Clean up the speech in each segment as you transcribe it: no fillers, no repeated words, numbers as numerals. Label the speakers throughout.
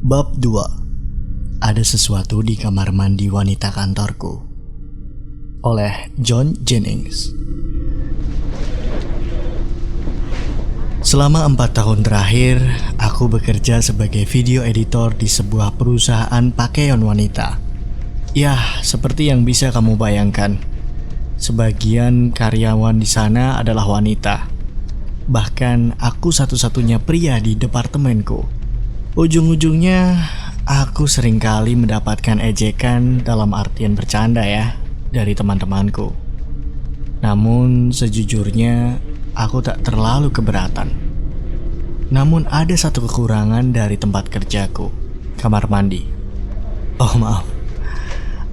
Speaker 1: Bab 2. Ada sesuatu di kamar mandi wanita kantorku. Oleh John Jennings. Selama 4 tahun terakhir, aku bekerja sebagai video editor di sebuah perusahaan pakaian wanita. Yah, seperti yang bisa kamu bayangkan, sebagian karyawan di sana adalah wanita. Bahkan aku satu-satunya pria di departemenku. Ujung-ujungnya, aku seringkali mendapatkan ejekan dalam artian bercanda ya, dari teman-temanku. Namun sejujurnya, aku tak terlalu keberatan. Namun ada satu kekurangan dari tempat kerjaku, kamar mandi. Oh maaf,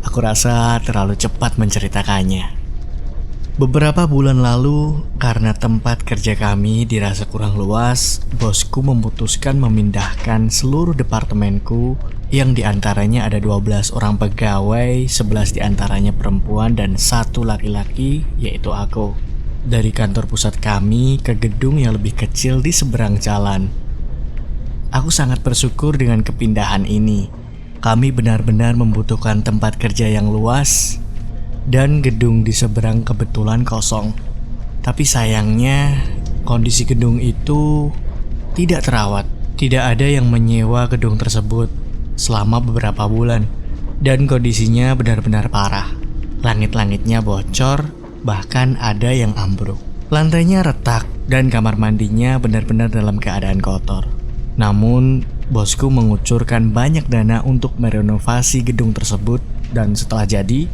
Speaker 1: aku rasa terlalu cepat menceritakannya. Beberapa bulan lalu, karena tempat kerja kami dirasa kurang luas, bosku memutuskan memindahkan seluruh departemenku yang diantaranya ada 12 orang pegawai, 11 diantaranya perempuan dan 1 laki-laki, yaitu aku, dari kantor pusat kami ke gedung yang lebih kecil di seberang jalan. Aku sangat bersyukur dengan kepindahan ini. Kami benar-benar membutuhkan tempat kerja yang luas, dan gedung di seberang kebetulan kosong. Tapi sayangnya, kondisi gedung itu tidak terawat. Tidak ada yang menyewa gedung tersebut selama beberapa bulan, dan kondisinya benar-benar parah. Langit-langitnya bocor, bahkan ada yang ambruk. Lantainya retak, dan kamar mandinya benar-benar dalam keadaan kotor. Namun, bosku mengucurkan banyak dana untuk merenovasi gedung tersebut, dan setelah jadi,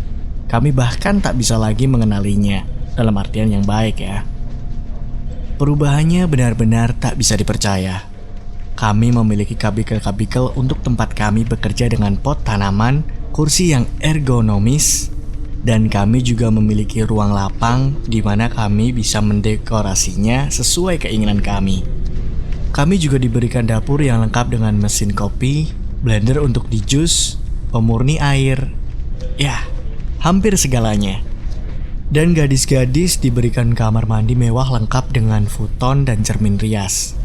Speaker 1: kami bahkan tak bisa lagi mengenalinya, dalam artian yang baik ya. Perubahannya benar-benar tak bisa dipercaya. Kami memiliki kabikel-kabikel untuk tempat kami bekerja dengan pot tanaman, kursi yang ergonomis, dan kami juga memiliki ruang lapang di mana kami bisa mendekorasinya sesuai keinginan kami. Kami juga diberikan dapur yang lengkap dengan mesin kopi, blender untuk di jus, pemurni air, ya, hampir segalanya. Dan gadis-gadis diberikan kamar mandi mewah lengkap dengan futon dan cermin rias.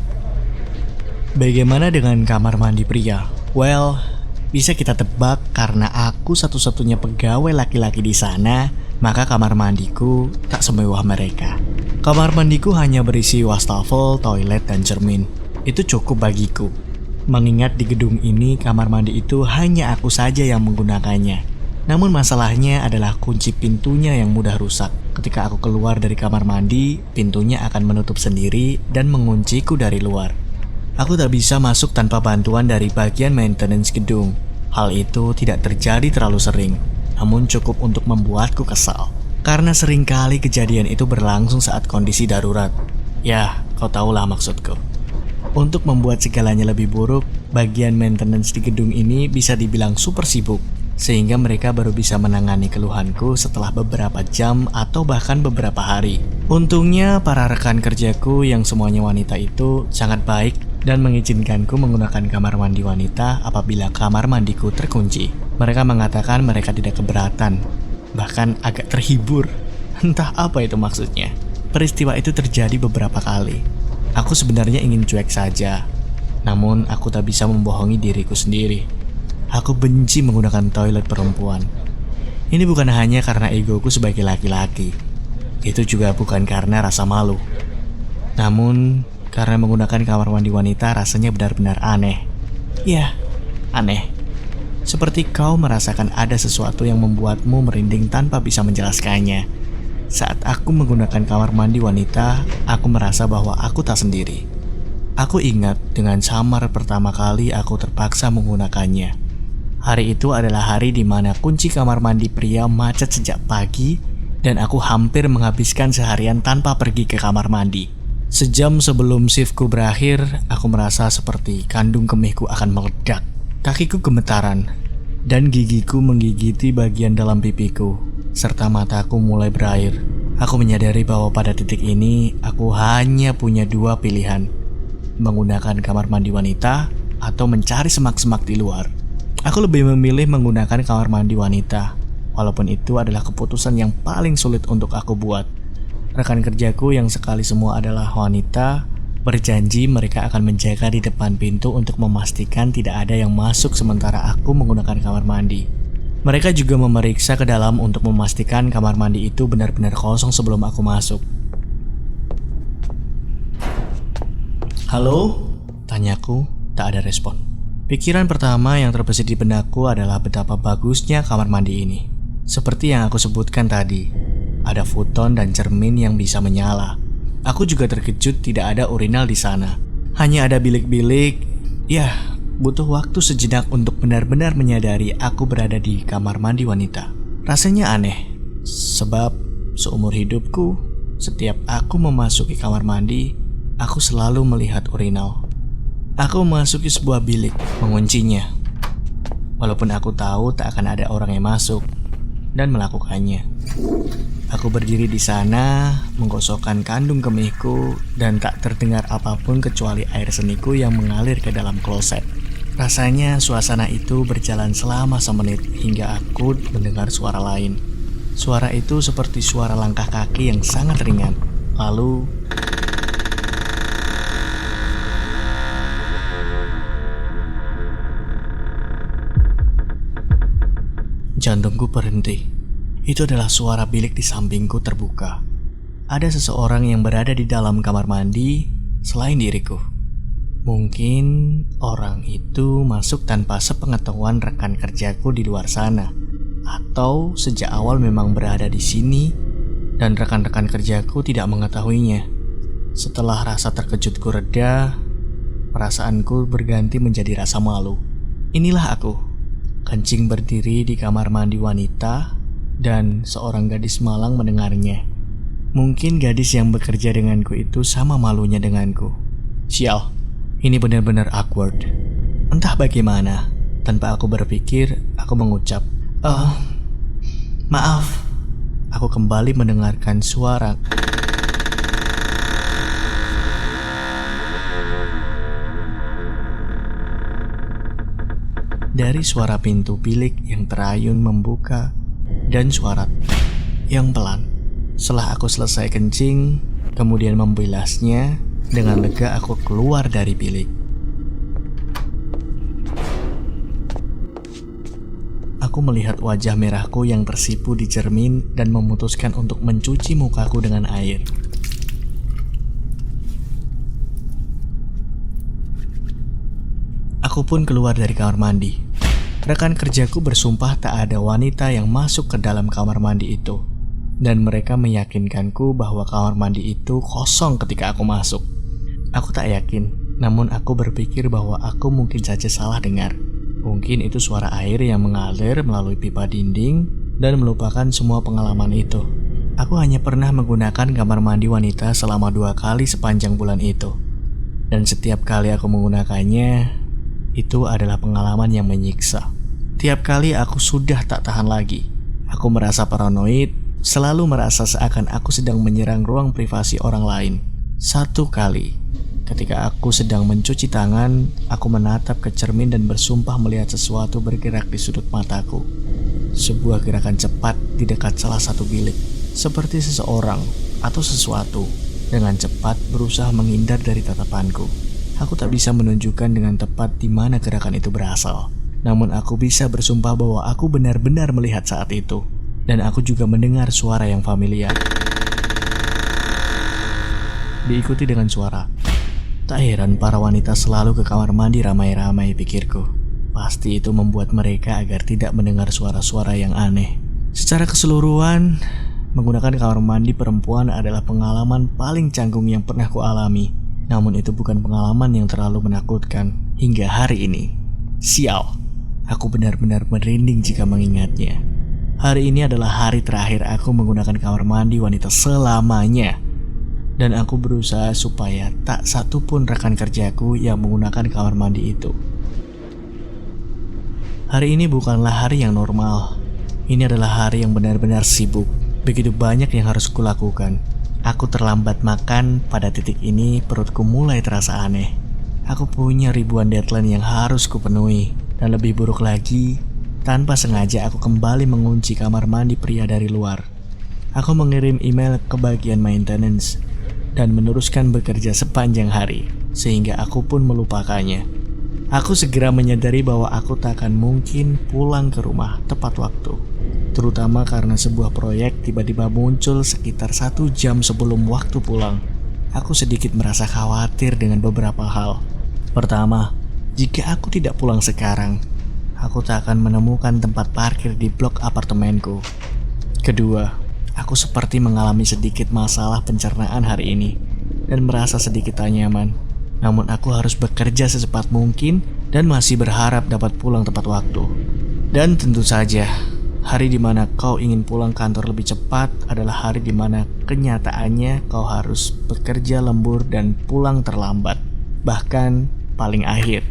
Speaker 1: Bagaimana dengan kamar mandi pria? Well, bisa kita tebak karena aku satu-satunya pegawai laki-laki di sana, maka kamar mandiku tak semewah mereka. Kamar mandiku hanya berisi wastafel, toilet, dan cermin. Itu cukup bagiku. Mengingat di gedung ini kamar mandi itu hanya aku saja yang menggunakannya. Namun masalahnya adalah kunci pintunya yang mudah rusak. Ketika aku keluar dari kamar mandi, pintunya akan menutup sendiri dan mengunciku dari luar. Aku tak bisa masuk tanpa bantuan dari bagian maintenance gedung. Hal itu tidak terjadi terlalu sering, namun cukup untuk membuatku kesal. Karena seringkali kejadian itu berlangsung saat kondisi darurat. Ya, kau tahulah maksudku. Untuk membuat segalanya lebih buruk, bagian maintenance di gedung ini bisa dibilang super sibuk, sehingga mereka baru bisa menangani keluhanku setelah beberapa jam atau bahkan beberapa hari. Untungnya para rekan kerjaku yang semuanya wanita itu sangat baik dan mengizinkanku menggunakan kamar mandi wanita apabila kamar mandiku terkunci. Mereka mengatakan mereka tidak keberatan, bahkan agak terhibur. Entah apa itu maksudnya. Peristiwa itu terjadi beberapa kali. Aku sebenarnya ingin cuek saja, namun aku tak bisa membohongi diriku sendiri. Aku benci menggunakan toilet perempuan. Ini bukan hanya karena egoku sebagai laki-laki. Itu juga bukan karena rasa malu. Namun, karena menggunakan kamar mandi wanita rasanya benar-benar aneh. Ya, aneh. Seperti kau merasakan ada sesuatu yang membuatmu merinding tanpa bisa menjelaskannya. Saat aku menggunakan kamar mandi wanita, aku merasa bahwa aku tak sendiri. Aku ingat dengan samar pertama kali aku terpaksa menggunakannya. Hari itu adalah hari di mana kunci kamar mandi pria macet sejak pagi dan aku hampir menghabiskan seharian tanpa pergi ke kamar mandi. Sejam sebelum shiftku berakhir, aku merasa seperti kandung kemihku akan meledak. Kakiku gemetaran dan gigiku menggigiti bagian dalam pipiku, serta mataku mulai berair. Aku menyadari bahwa pada titik ini aku hanya punya 2 pilihan, menggunakan kamar mandi wanita atau mencari semak-semak di luar. Aku lebih memilih menggunakan kamar mandi wanita, walaupun itu adalah keputusan yang paling sulit untuk aku buat. Rekan kerjaku yang sekali semua adalah wanita Berjanji mereka akan menjaga di depan pintu untuk memastikan tidak ada yang masuk sementara aku menggunakan kamar mandi. Mereka juga memeriksa ke dalam untuk memastikan kamar mandi itu benar-benar kosong sebelum aku masuk. "Halo?" tanyaku, tak ada respon. Pikiran pertama yang terbesit di benakku adalah betapa bagusnya kamar mandi ini. Seperti yang aku sebutkan tadi, ada futon dan cermin yang bisa menyala. Aku juga terkejut tidak ada urinal di sana. Hanya ada bilik-bilik. Ya, butuh waktu sejenak untuk benar-benar menyadari aku berada di kamar mandi wanita. Rasanya aneh, sebab seumur hidupku, setiap aku memasuki kamar mandi, aku selalu melihat urinal. Aku memasuki sebuah bilik, menguncinya. Walaupun aku tahu tak akan ada orang yang masuk dan melakukannya. Aku berdiri di sana, menggosokkan kandung kemihku, dan tak terdengar apapun kecuali air seniku yang mengalir ke dalam kloset. Rasanya suasana itu berjalan selama semenit hingga aku mendengar suara lain. Suara itu seperti suara langkah kaki yang sangat ringan. Lalu jantungku berhenti. Itu adalah suara bilik di sampingku terbuka. Ada seseorang yang berada di dalam kamar mandi selain diriku. Mungkin orang itu masuk tanpa sepengetahuan rekan kerjaku di luar sana, atau sejak awal memang berada di sini dan rekan-rekan kerjaku tidak mengetahuinya. Setelah rasa terkejutku reda, perasaanku berganti menjadi rasa malu. Inilah aku, kencing berdiri di kamar mandi wanita, dan seorang gadis malang mendengarnya. Mungkin gadis yang bekerja denganku itu sama malunya denganku. Sial, ini benar-benar awkward. Entah bagaimana, tanpa aku berpikir, aku mengucap, maaf." Aku kembali mendengarkan suara. Dari suara pintu bilik yang terayun membuka dan suara yang pelan. Setelah aku selesai kencing, kemudian membilasnya, dengan lega aku keluar dari bilik. Aku melihat wajah merahku yang tersipu di cermin dan memutuskan untuk mencuci mukaku dengan air. Aku pun keluar dari kamar mandi. Rekan kerjaku bersumpah tak ada wanita yang masuk ke dalam kamar mandi itu, dan mereka meyakinkanku bahwa kamar mandi itu kosong ketika aku masuk. Aku tak yakin, namun aku berpikir bahwa aku mungkin saja salah dengar. Mungkin itu suara air yang mengalir melalui pipa dinding dan melupakan semua pengalaman itu. Aku hanya pernah menggunakan kamar mandi wanita selama 2 kali sepanjang bulan itu, dan setiap kali aku menggunakannya, itu adalah pengalaman yang menyiksa. Tiap kali aku sudah tak tahan lagi. Aku merasa paranoid, selalu merasa seakan aku sedang menyerang ruang privasi orang lain. Satu kali, ketika aku sedang mencuci tangan, aku menatap ke cermin dan bersumpah melihat sesuatu bergerak di sudut mataku. Sebuah gerakan cepat di dekat salah satu bilik, seperti seseorang atau sesuatu dengan cepat berusaha menghindar dari tatapanku. Aku tak bisa menunjukkan dengan tepat di mana gerakan itu berasal. Namun aku bisa bersumpah bahwa aku benar-benar melihat saat itu. Dan aku juga mendengar suara yang familiar, diikuti dengan suara. Tak heran para wanita selalu ke kamar mandi ramai-ramai, pikirku. Pasti itu membuat mereka agar tidak mendengar suara-suara yang aneh. Secara keseluruhan, menggunakan kamar mandi perempuan adalah pengalaman paling canggung yang pernah kualami. Namun itu bukan pengalaman yang terlalu menakutkan hingga hari ini. Sial, aku benar-benar merinding jika mengingatnya. Hari ini adalah hari terakhir aku menggunakan kamar mandi wanita selamanya. Dan aku berusaha supaya tak satu pun rekan kerjaku yang menggunakan kamar mandi itu. Hari ini bukanlah hari yang normal. Ini adalah hari yang benar-benar sibuk. Begitu banyak yang harus kulakukan. Aku terlambat makan, pada titik ini perutku mulai terasa aneh. Aku punya ribuan deadline yang harus kupenuhi. Dan lebih buruk lagi, tanpa sengaja aku kembali mengunci kamar mandi pria dari luar. Aku mengirim email ke bagian maintenance. dan meneruskan bekerja sepanjang hari, sehingga aku pun melupakannya. Aku segera menyadari bahwa aku tak akan mungkin pulang ke rumah tepat waktu, terutama karena sebuah proyek tiba-tiba muncul sekitar 1 jam sebelum waktu pulang. Aku sedikit merasa khawatir dengan beberapa hal. Pertama, jika aku tidak pulang sekarang, aku tak akan menemukan tempat parkir di blok apartemenku. Kedua, aku seperti mengalami sedikit masalah pencernaan hari ini dan merasa sedikit tak nyaman. Namun aku harus bekerja secepat mungkin dan masih berharap dapat pulang tepat waktu. Dan tentu saja, hari di mana kau ingin pulang kantor lebih cepat adalah hari di mana kenyataannya kau harus bekerja lembur dan pulang terlambat. Bahkan paling akhir.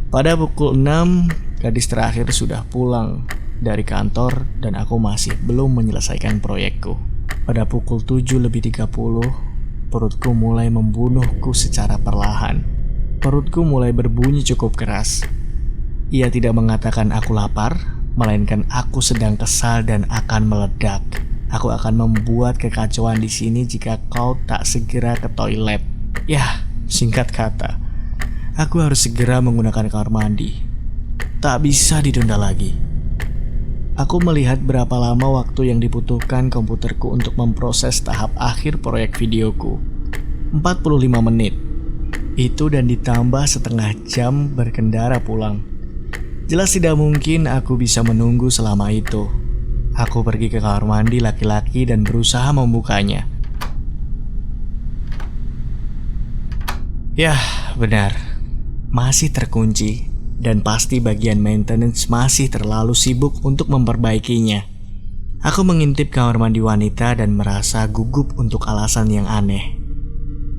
Speaker 1: Pada pukul 6, gadis terakhir sudah pulang dari kantor dan aku masih belum menyelesaikan proyekku. Pada pukul 7:30, perutku mulai membunuhku secara perlahan. Perutku mulai berbunyi cukup keras. Ia tidak mengatakan aku lapar, melainkan aku sedang kesal dan akan meledak. Aku akan membuat kekacauan di sini jika kau tak segera ke toilet. Yah, singkat kata, aku harus segera menggunakan kamar mandi. Tak bisa ditunda lagi. Aku melihat berapa lama waktu yang dibutuhkan komputerku untuk memproses tahap akhir proyek videoku. 45 menit. Itu dan ditambah setengah jam berkendara pulang. Jelas tidak mungkin aku bisa menunggu selama itu. Aku pergi ke kamar mandi laki-laki dan berusaha membukanya. Yah, benar. Masih terkunci. Dan pasti bagian maintenance masih terlalu sibuk untuk memperbaikinya. Aku mengintip kamar mandi wanita dan merasa gugup untuk alasan yang aneh.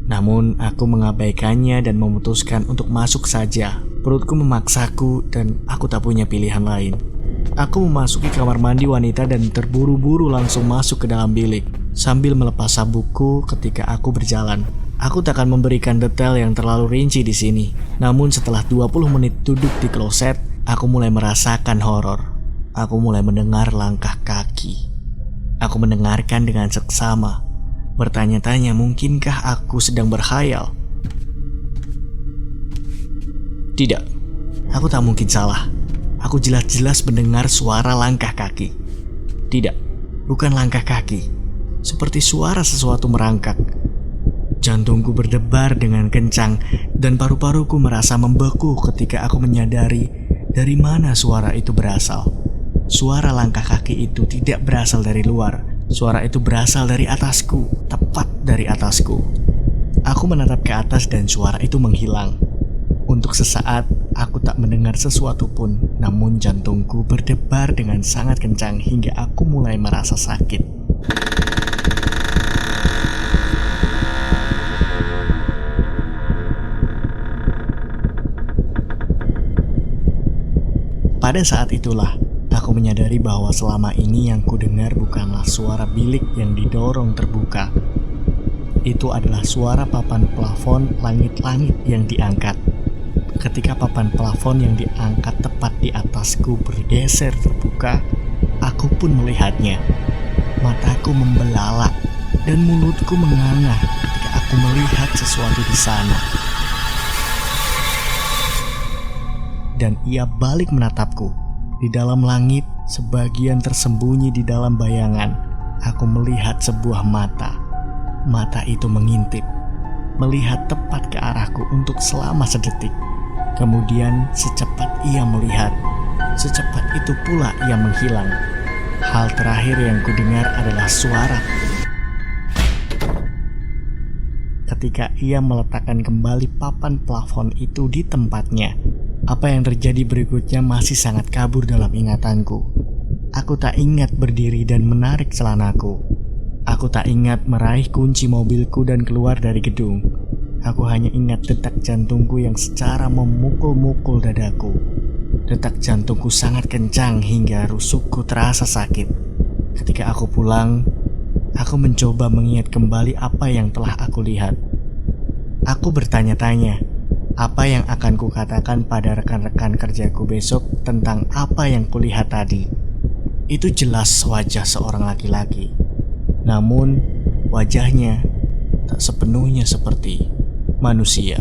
Speaker 1: Namun aku mengabaikannya dan memutuskan untuk masuk saja. Perutku memaksaku dan aku tak punya pilihan lain. Aku memasuki kamar mandi wanita dan terburu-buru langsung masuk ke dalam bilik sambil melepas sabukku ketika aku berjalan. Aku tak akan memberikan detail yang terlalu rinci di sini. Namun setelah 20 menit duduk di kloset, aku mulai merasakan horor. Aku mulai mendengar langkah kaki. Aku mendengarkan dengan seksama. Bertanya-tanya, mungkinkah aku sedang berkhayal? Tidak, aku tak mungkin salah. Aku jelas-jelas mendengar suara langkah kaki. Tidak, bukan langkah kaki. Seperti suara sesuatu merangkak. Jantungku berdebar dengan kencang dan paru-paruku merasa membeku ketika aku menyadari dari mana suara itu berasal. Suara langkah kaki itu tidak berasal dari luar. Suara itu berasal dari atasku, tepat dari atasku. Aku menatap ke atas dan suara itu menghilang. Untuk sesaat, aku tak mendengar sesuatu pun, namun jantungku berdebar dengan sangat kencang hingga aku mulai merasa sakit. Pada saat itulah, aku menyadari bahwa selama ini yang kudengar bukanlah suara bilik yang didorong terbuka. Itu adalah suara papan plafon langit-langit yang diangkat. Ketika papan plafon yang diangkat tepat di atasku bergeser terbuka, aku pun melihatnya. Mataku membelalak dan mulutku menganga ketika aku melihat sesuatu di sana. Dan ia balik menatapku. Di dalam langit, sebagian tersembunyi di dalam bayangan, aku melihat sebuah mata. Mata itu mengintip, melihat tepat ke arahku untuk selama sedetik. Kemudian secepat ia melihat, secepat itu pula ia menghilang. Hal terakhir yang kudengar adalah suara. Ketika ia meletakkan kembali papan plafon itu di tempatnya, apa yang terjadi berikutnya masih sangat kabur dalam ingatanku. Aku tak ingat berdiri dan menarik celanaku. Aku tak ingat meraih kunci mobilku dan keluar dari gedung. Aku hanya ingat detak jantungku yang secara memukul-mukul dadaku. Detak jantungku sangat kencang hingga rusukku terasa sakit. Ketika aku pulang, aku mencoba mengingat kembali apa yang telah aku lihat. Aku bertanya-tanya, apa yang akan kukatakan pada rekan-rekan kerjaku besok tentang apa yang kulihat tadi. Itu jelas wajah seorang laki-laki. Namun, wajahnya tak sepenuhnya seperti manusia.